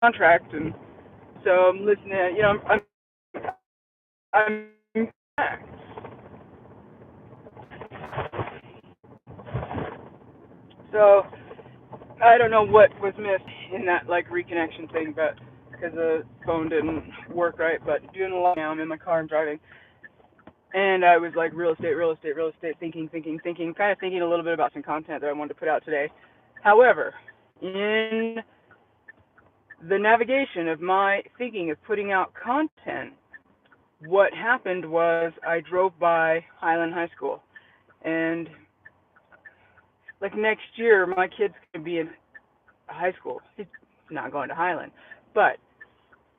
contract, and so I'm listening. I'm so I don't know what was missed in that like reconnection thing, but because the phone didn't work right. But doing a lot now. I'm in my car. I'm driving, and I was like real estate, thinking, kind of thinking a little bit about some content that I wanted to put out today. However, in the navigation of my thinking of putting out content, what happened was I drove by Highland High School, and like next year, my kid's gonna be in high school. He's not going to Highland, but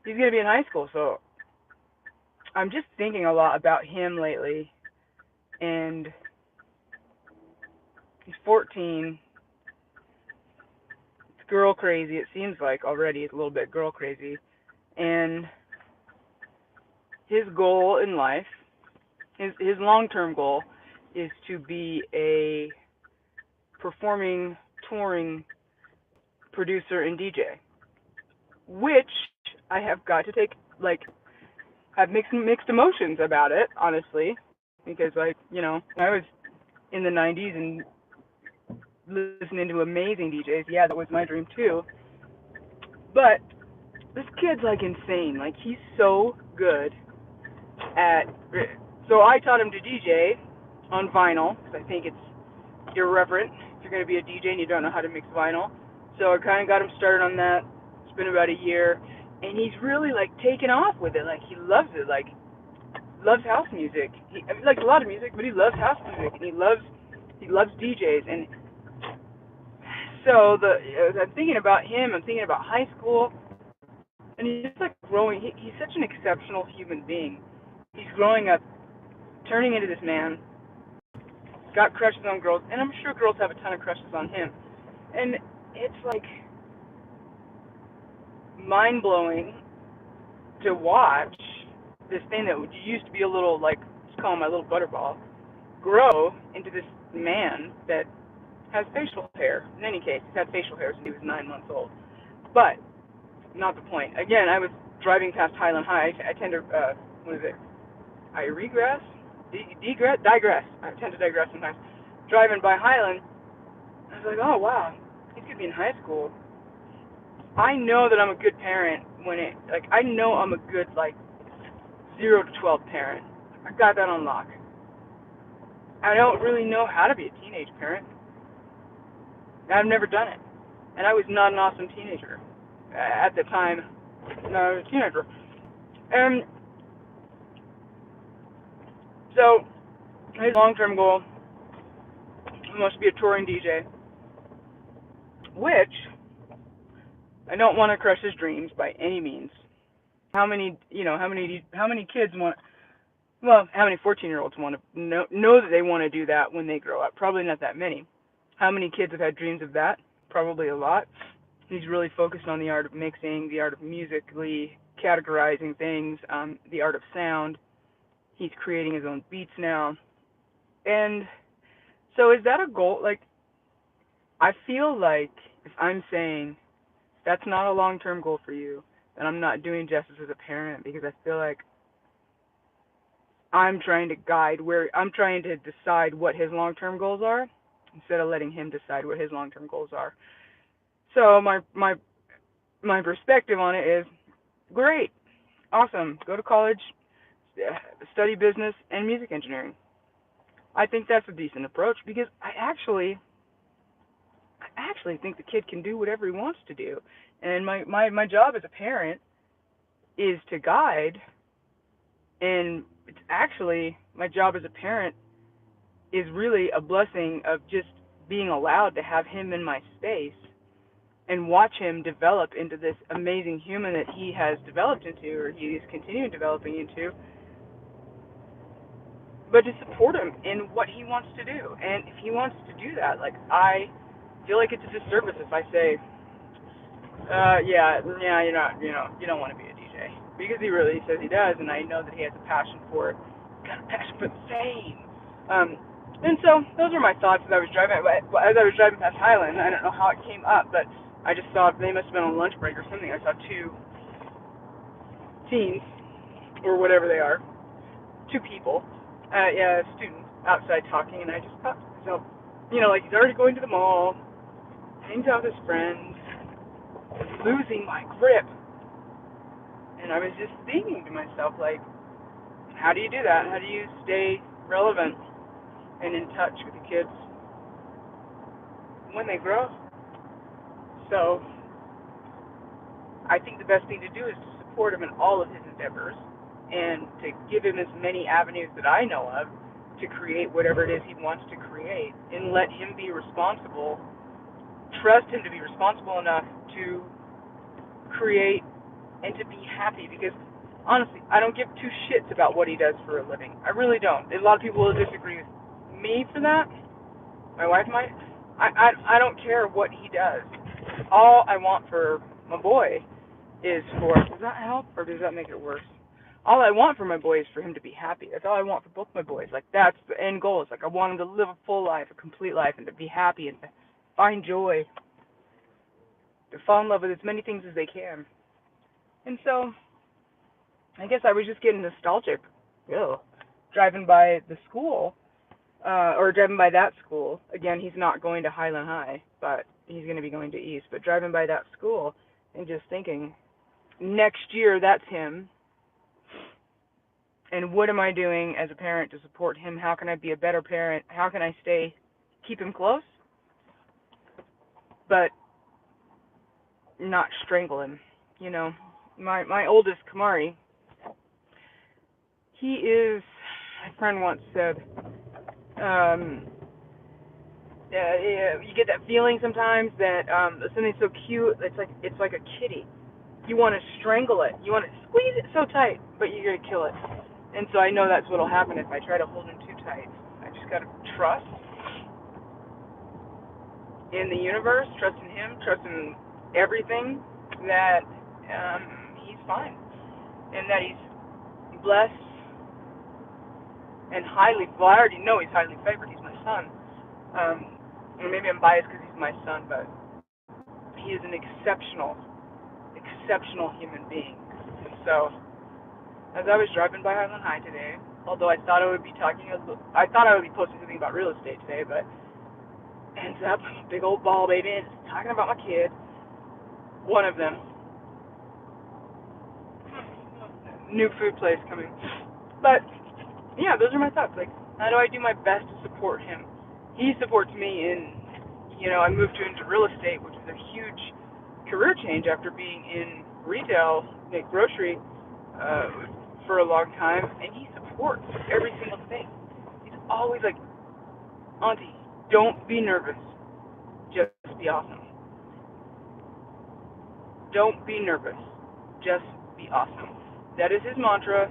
he's gonna be in high school. So I'm just thinking a lot about him lately, and he's 14. It's girl crazy. It seems like already it's a little bit girl crazy, and his goal in life, his long term goal, is to be a performing, touring producer and DJ, which I have got to take like have mixed emotions about it, honestly, because like I was in the '90s and listening to amazing DJs. Yeah, that was my dream too. But this kid's like insane. Like he's so good at. So I taught him to DJ on vinyl because I think it's irreverent if you're going to be a DJ and you don't know how to mix vinyl. So I kind of got him started on that. It's been about a year, and he's really like taken off with it. Like he loves it. Like loves house music. He likes a lot of music, but he loves house music, and he loves DJs. And so as I'm thinking about him, I'm thinking about high school, and he's just like growing. He's such an exceptional human being. He's growing up, turning into this man. Got crushes on girls, and I'm sure girls have a ton of crushes on him. And it's like mind blowing to watch this thing that used to be a little like, let's call him my little butterball, grow into this man that has facial hair. In any case, he's had facial hair since he was 9 months old. But not the point. Again, I was driving past Highland High. I tend to, what is it? I regress? Digress. I tend to digress sometimes. Driving by Highland, I was like, oh wow, he's gonna be in high school. I know that I'm a good parent I know I'm a good like 0 to 12 parent. I got that on lock. I don't really know how to be a teenage parent. I've never done it, and I was not an awesome teenager at the time. No, I was a teenager, and so his long-term goal must be a touring DJ, which I don't want to crush his dreams by any means. How many kids want? Well, how many 14-year-olds want to know that they want to do that when they grow up? Probably not that many. How many kids have had dreams of that? Probably a lot. He's really focused on the art of mixing, the art of musically categorizing things, the art of sound. He's creating his own beats now. And so is that a goal? Like, I feel like if I'm saying that's not a long-term goal for you, then I'm not doing justice as a parent, because I feel like I'm trying to decide what his long-term goals are instead of letting him decide what his long-term goals are. So my perspective on it is great, awesome. Go to college, study business and music engineering. I think that's a decent approach because I actually think the kid can do whatever he wants to do. And my job as a parent is to guide, and it's actually my job as a parent is really a blessing of just being allowed to have him in my space and watch him develop into this amazing human that he has developed into, or he is continuing developing into, but to support him in what he wants to do. And if he wants to do that, like, I feel like it's a disservice if I say, yeah, you don't want to be a DJ, because he really says he does, and I know that he has a passion for it. He's got a passion for the fame. And so those were my thoughts as I was driving past Highland. I don't know how it came up, but I just saw, they must have been on lunch break or something. I saw two teens, or whatever they are, two people, yeah, students outside talking, and I just thought to myself, like he's already going to the mall, hangs out with his friends, losing my grip. And I was just thinking to myself, like, how do you do that? How do you stay relevant and in touch with the kids when they grow? So I think the best thing to do is to support him in all of his endeavors and to give him as many avenues that I know of to create whatever it is he wants to create, and let him be responsible, trust him to be responsible enough to create and to be happy. Because honestly, I don't give two shits about what he does for a living. I really don't. A lot of people will disagree with me for that. My wife might. I don't care what he does. All I want for my boy is for, does that help or does that make it worse? All I want for my boy is for him to be happy. That's all I want for both my boys. Like, that's the end goal. It's like I want him to live a full life, a complete life, and to be happy and to find joy, to fall in love with as many things as they can. And so I guess I was just getting nostalgic, driving by the school, or driving by that school. Again, he's not going to Highland High, but he's going to be going to East. But driving by that school and just thinking, next year that's him. And what am I doing as a parent to support him? How can I be a better parent? How can I keep him close, but not strangle him? My oldest, Kamari, he is, my friend once said, you get that feeling sometimes that something's so cute, it's like a kitty. You want to strangle it. You want to squeeze it so tight, but you're going to kill it. And so I know that's what will happen if I try to hold him too tight. I just got to trust in the universe, trust in him, trust in everything, that he's fine. And that he's blessed and well, I already know he's highly favored. He's my son. And maybe I'm biased because he's my son, but he is an exceptional human being. And so, as I was driving by Highland High today, although I thought I would be posting something about real estate today, but ends up big old ball baby and talking about my kids. One of them, new food place coming. But yeah, those are my thoughts. Like, how do I do my best to support him? He supports me in, I moved into real estate, which is a huge career change after being in retail, like grocery, for a long time, and he supports every single thing. He's always like, Auntie, don't be nervous, just be awesome. Don't be nervous, just be awesome. That is his mantra.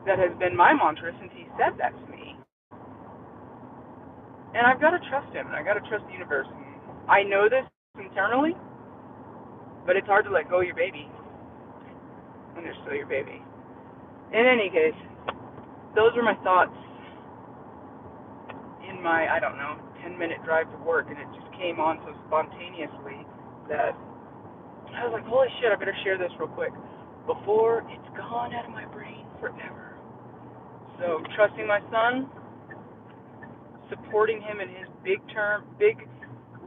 That has been my mantra since he said that to me. And I've got to trust him, and I've got to trust the universe. I know this internally, but it's hard to let go of your baby when they're still your baby. In any case, those were my thoughts in my, 10-minute drive to work, and it just came on so spontaneously that I was like, holy shit, I better share this real quick before it's gone out of my brain forever. So, trusting my son, supporting him in his big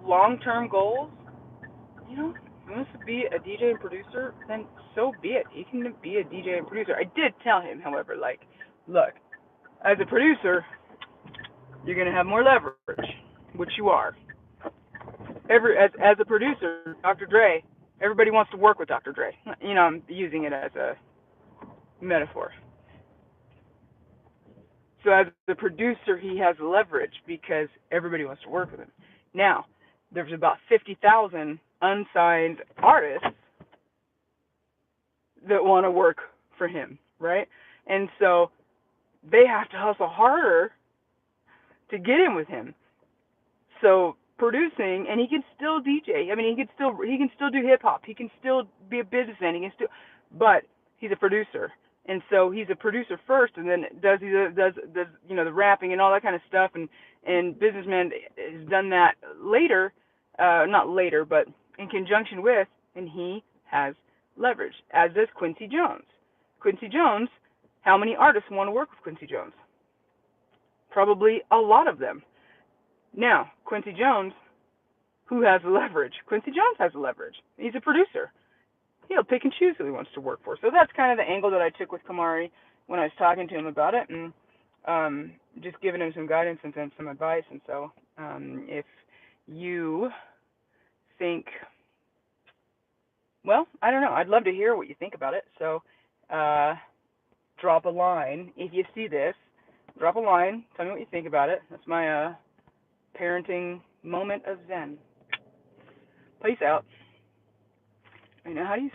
long-term goals. He wants to be a DJ and producer, then so be it. He can be a DJ and producer. I did tell him, however, look, as a producer, you're going to have more leverage, which you are. As a producer, Dr. Dre, everybody wants to work with Dr. Dre. I'm using it as a metaphor. So as the producer, he has leverage because everybody wants to work with him. Now, there's about 50,000 unsigned artists that want to work for him, right? And so they have to hustle harder to get in with him. So producing, and he can still DJ. I mean, he can still do hip hop. He can still be a businessman. But he's a producer. And so he's a producer first, and then does the rapping and all that kind of stuff. And businessman has done that later, not later, but in conjunction with, and he has leverage, as does Quincy Jones. Quincy Jones, how many artists want to work with Quincy Jones? Probably a lot of them. Now, Quincy Jones, who has the leverage? Quincy Jones has the leverage. He's a producer. He'll pick and choose who he wants to work for. So that's kind of the angle that I took with Kamari when I was talking to him about it, and just giving him some guidance and some advice. And so if you think, well, I don't know. I'd love to hear what you think about it. So drop a line. If you see this, drop a line. Tell me what you think about it. That's my parenting moment of zen. Peace out. I know, how do you